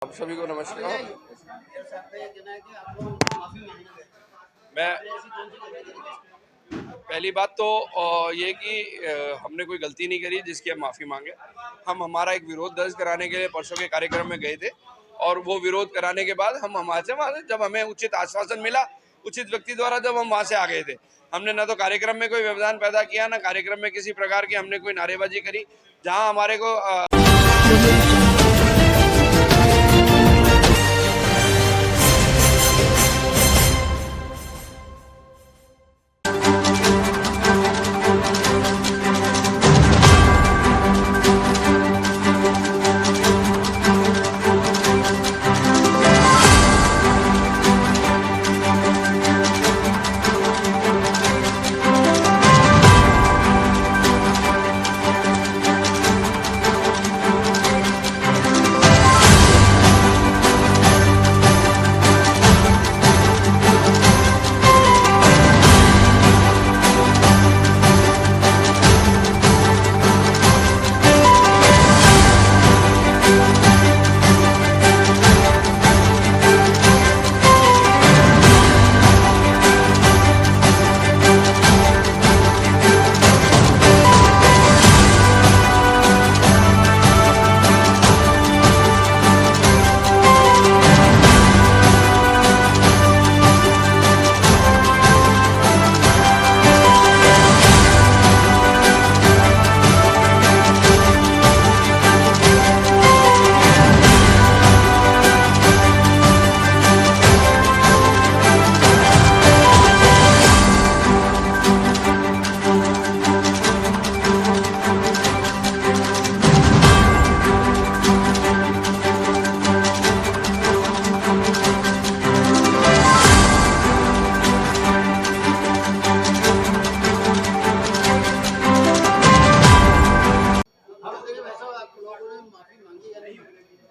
आप सभी को नमस्कार। मैं पहली बात तो ये कि हमने कोई गलती नहीं करी जिसकी हम माफ़ी मांगे। हम हमारा एक विरोध दर्ज कराने के लिए परसों के कार्यक्रम में गए थे और वो विरोध कराने के बाद हम वहाँ से जब हमें उचित आश्वासन मिला, उचित व्यक्ति द्वारा जब हम वहाँ से आ गए थे, हमने ना तो कार्यक्रम में कोई व्यवधान पैदा किया, ना कार्यक्रम में किसी प्रकार की हमने कोई नारेबाजी करी। जहाँ हमारे को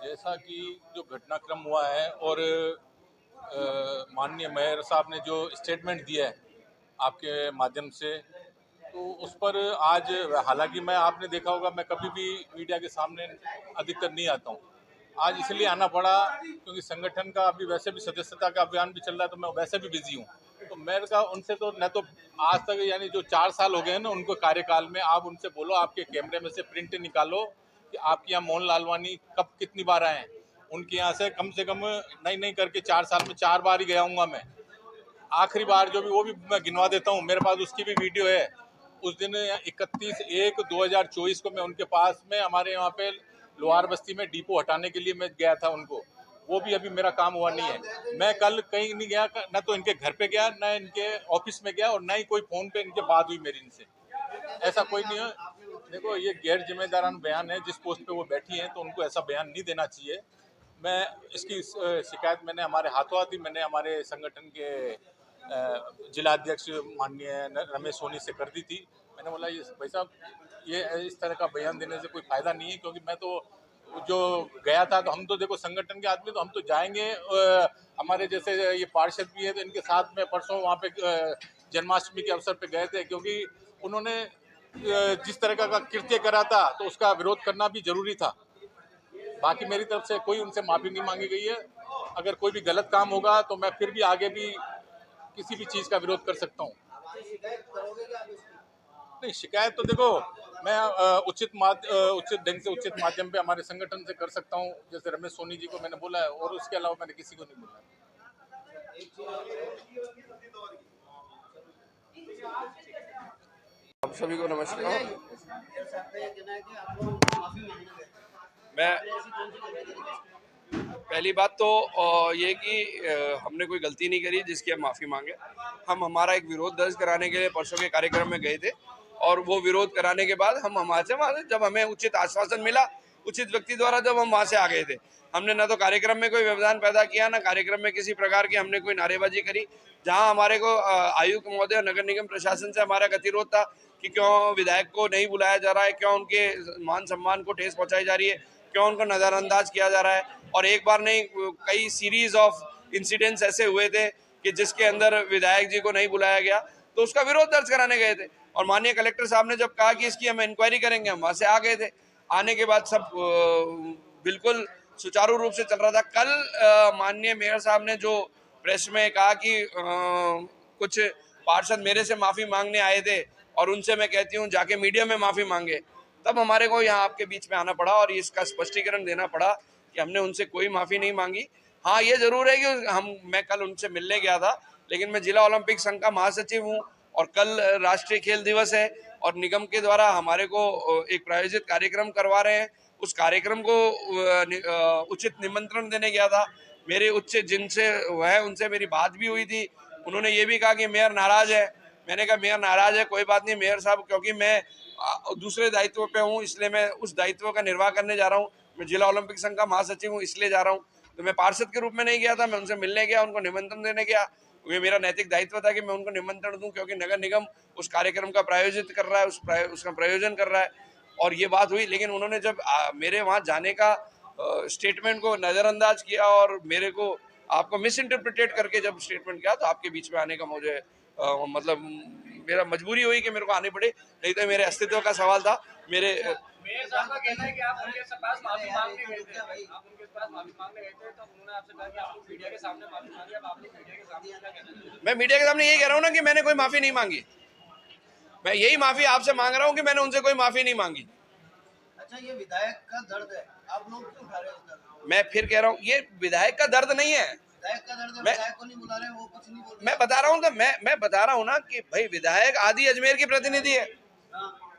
जैसा कि जो घटनाक्रम हुआ है और माननीय मेयर साहब ने जो स्टेटमेंट दिया है आपके माध्यम से, तो उस पर आज, हालांकि मैं, आपने देखा होगा, मैं कभी भी मीडिया के सामने अधिकतर नहीं आता हूं। आज इसलिए आना पड़ा क्योंकि संगठन का अभी वैसे भी सदस्यता का अभियान भी चल रहा है, तो मैं वैसे भी बिजी हूं। तो मेयर का उनसे तो न तो आज तक, यानी जो 4 साल हो गए हैं ना उनको कार्यकाल में, आप उनसे बोलो, आपके कैमरे में से प्रिंट निकालो कि आपके यहाँ मोहन लालवानी कब कितनी बार आए हैं। उनके यहाँ से कम नहीं नहीं करके 4 साल में 4 बार ही गया हूँ मैं। आखिरी बार जो भी, वो भी मैं गिनवा देता हूँ, मेरे पास उसकी भी वीडियो है। उस दिन 31/1/2024 को मैं उनके पास में, हमारे यहाँ पे लोहार बस्ती में डिपो हटाने के लिए मैं गया था उनको। वो भी अभी मेरा काम हुआ नहीं है। मैं कल कहीं नहीं गया, न तो इनके घर पे गया, न इनके ऑफिस में गया, और न ही कोई फोन पे इनके बात हुई मेरी इनसे। ऐसा कोई नहीं है। देखो, ये गैर जिम्मेदाराना बयान है। जिस पोस्ट पे वो बैठी हैं तो उनको ऐसा बयान नहीं देना चाहिए। मैं इसकी शिकायत मैंने हमारे हाथों हाथ ही मैंने हमारे संगठन के जिला अध्यक्ष माननीय रमेश सोनी से कर दी थी। मैंने बोला, ये भाई साहब, ये इस तरह का बयान देने से कोई फायदा नहीं है, क्योंकि मैं तो जो गया था, तो हम तो देखो संगठन के आदमी, तो हम तो जाएंगे। हमारे जैसे ये पार्षद भी है, तो इनके साथ में परसों वहाँ पे जन्माष्टमी के अवसर पे गए थे, क्योंकि उन्होंने जिस तरह का कृत्य करा था तो उसका विरोध करना भी जरूरी था। बाकी मेरी तरफ से कोई उनसे माफी नहीं मांगी गई है। अगर कोई भी गलत काम होगा तो मैं फिर भी आगे भी किसी भी चीज का विरोध कर सकता हूँ। नहीं, शिकायत तो देखो, मैं उचित ढंग से, उचित माध्यम पे हमारे संगठन से कर सकता हूँ, जैसे रमेश सोनी जी को मैंने बोला है, और उसके अलावा मैंने किसी को नहीं बोला। आप सभी को नमस्कार। मैं पहली बात तो ये कि हमने कोई गलती नहीं करी जिसकी हम माफ़ी मांगे। हम हमारा एक विरोध दर्ज कराने के लिए परसों के कार्यक्रम में गए थे और वो विरोध कराने के बाद हम वहाँ से जब हमें उचित आश्वासन मिला, उचित व्यक्ति द्वारा जब हम वहाँ से आ गए थे, हमने ना तो कार्यक्रम में कोई व्यवधान पैदा किया, ना कार्यक्रम में किसी प्रकार की हमने कोई नारेबाजी करी। जहाँ हमारे को आयुक्त महोदय और नगर निगम प्रशासन से हमारा गतिरोध था कि क्यों विधायक को नहीं बुलाया जा रहा है, क्यों उनके मान सम्मान को ठेस पहुंचाई जा रही है, क्यों उनको नज़रअंदाज किया जा रहा है। और एक बार नहीं, कई सीरीज ऑफ इंसिडेंट्स ऐसे हुए थे कि जिसके अंदर विधायक जी को नहीं बुलाया गया, तो उसका विरोध दर्ज कराने गए थे। और माननीय कलेक्टर साहब ने जब कहा कि इसकी हम इंक्वायरी करेंगे, हम वहाँ से आ गए थे। आने के बाद सब बिल्कुल सुचारू रूप से चल रहा था। कल माननीय मेयर साहब ने जो प्रेस में कहा कि कुछ पार्षद मेरे से माफी मांगने आए थे और उनसे मैं कहती हूँ जाके मीडिया में माफी मांगे, तब हमारे को यहाँ आपके बीच में आना पड़ा और इसका स्पष्टीकरण देना पड़ा कि हमने उनसे कोई माफी नहीं मांगी। हाँ, ये जरूर है कि मैं कल उनसे मिलने गया था, लेकिन मैं जिला ओलंपिक संघ का महासचिव हूँ और कल राष्ट्रीय खेल दिवस है और निगम के द्वारा हमारे को एक प्रायोजित कार्यक्रम करवा रहे हैं। उस कार्यक्रम को उचित निमंत्रण देने गया था। मेरे उच्च जिनसे वह उनसे मेरी बात भी हुई थी। उन्होंने ये भी कहा कि मेयर नाराज है। मैंने कहा मेयर नाराज है, कोई बात नहीं मेयर साहब, क्योंकि मैं दूसरे दायित्व पे हूँ इसलिए मैं उस दायित्व का निर्वाह करने जा रहा हूँ। मैं जिला ओलंपिक संघ का महासचिव हूँ इसलिए जा रहा हूँ। तो मैं पार्षद के रूप में नहीं गया था, मैं उनसे मिलने गया, उनको निमंत्रण देने गया। ये मेरा नैतिक दायित्व था कि मैं उनको निमंत्रण दूं, क्योंकि नगर निगम उस कार्यक्रम का प्रायोजित कर रहा है, उसका प्रायोजन कर रहा है। और ये बात हुई, लेकिन उन्होंने जब मेरे वहाँ जाने का स्टेटमेंट को नज़रअंदाज किया और मेरे को आपको मिस इंटरप्रिटेट करके जब स्टेटमेंट किया, तो आपके बीच में आने का मुझे मतलब मेरा मजबूरी हुई कि मेरे को आनी पड़े, नहीं तो मेरे अस्तित्व का सवाल था। मेरे मेयर साहब का कहना है कि आप उनके पास माफी मांगने गए थे, आप उनके पास माफी मांगने गए थे, तो उन्होंने आपसे कहा कि आप लोग मीडिया के सामने माफी मांगी। अब आप लोग मीडिया के सामने क्या कहते हैं? मैं मीडिया के सामने यही कह रहा हूँ ना कि मैंने कोई माफी नहीं मांगी। मैं यही माफी आपसे मांग रहा हूँ कि मैंने उनसे कोई माफी नहीं मांगी। अच्छा, ये विधायक का दर्द है, आप लोग क्यों उठा रहे हो इस दर्द? मैं फिर कह रहा हूँ ये विधायक का दर्द नहीं है। विधायक का दर्द है, मैं- विधायक को नहीं बुला रहे, वो कुछ नहीं बोल रहे। मैं बता रहा हूँ तो मैं बता रहा हूँ ना कि भाई विधायक आदि अजमेर की प्रतिनिधि है।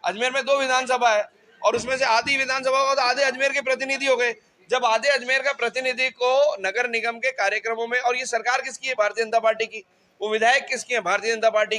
अजमेर में 2 विधानसभा है और उसमें से आधी विधानसभा हो तो आधे अजमेर के प्रतिनिधि हो गए। जब आधे अजमेर का प्रतिनिधि को नगर निगम के कार्यक्रमों में, और ये सरकार किसकी है? भारतीय जनता पार्टी की। वो विधायक किसके हैं? भारतीय जनता पार्टी की।